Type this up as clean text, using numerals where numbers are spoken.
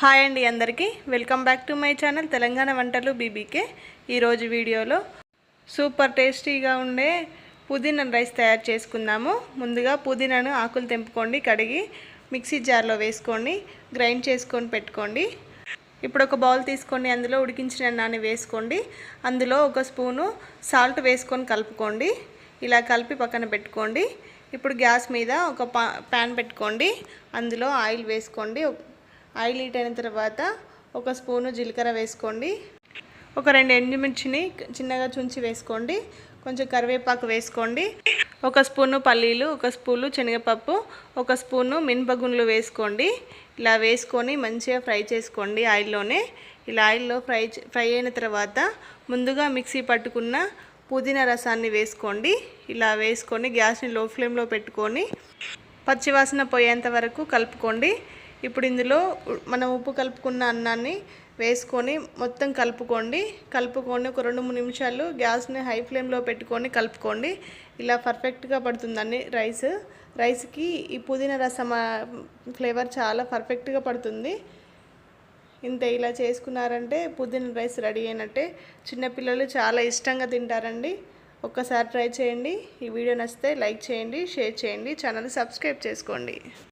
Hi అండి అందరికీ welcome back to my channel Telangana వంటలు బీబీకే. ఈరోజు వీడియోలో సూపర్ టేస్టీగా ఉండే పుదీనా రైస్ తయారు చేసుకుందాము. ముందుగా పుదీనాను ఆకులు తెంపుకోండి, కడిగి మిక్సీ జార్లో వేసుకోండి, గ్రైండ్ చేసుకొని పెట్టుకోండి. ఇప్పుడు ఒక బౌల్ తీసుకోండి, అందులో ఉడికించిన అన్నాన్ని వేసుకోండి. అందులో ఒక స్పూను సాల్ట్ వేసుకొని కలుపుకోండి. ఇలా కలిపి పక్కన పెట్టుకోండి. ఇప్పుడు గ్యాస్ మీద ఒక ప్యాన్ పెట్టుకోండి, అందులో ఆయిల్ వేసుకోండి. ఆయిల్ హీట్ అయిన తర్వాత ఒక స్పూను జీలకర్ర వేసుకోండి. ఒక 2 ఎండుమిర్చిని చిన్నగా చుంచి వేసుకోండి. కొంచెం కరివేపాకు వేసుకోండి. ఒక స్పూను పల్లీలు, ఒక స్పూను శనగపప్పు, ఒక స్పూను మినపగుండ్లు వేసుకోండి. ఇలా వేసుకొని మంచిగా ఫ్రై చేసుకోండి ఆయిల్లోనే. ఇలా ఆయిల్లో ఫ్రై అయిన తర్వాత ముందుగా మిక్సీ పట్టుకున్న పుదీనా రసాన్ని వేసుకోండి. ఇలా వేసుకొని గ్యాస్ని లో ఫ్లేమ్లో పెట్టుకొని పచ్చివాసన పోయేంత వరకు కలుపుకోండి. ఇప్పుడు ఇందులో మనం ఉప్పు కలుపుకున్న అన్నాన్ని వేసుకొని మొత్తం కలుపుకొని ఒక 2-3 నిమిషాలు గ్యాస్ని హై ఫ్లేమ్లో పెట్టుకొని కలుపుకోండి. ఇలా పర్ఫెక్ట్గా పడుతుందండి రైస్కి ఈ పుదీనా రసం ఫ్లేవర్ చాలా పర్ఫెక్ట్గా పడుతుంది. ఇలా చేసుకున్నారంటే పుదీనా రైస్ రెడీ అయినట్టే. చిన్నపిల్లలు చాలా ఇష్టంగా తింటారండి. ఒక్కసారి ట్రై చేయండి. ఈ వీడియో నచ్చితే లైక్ చేయండి, షేర్ చేయండి, ఛానల్ సబ్స్క్రైబ్ చేసుకోండి.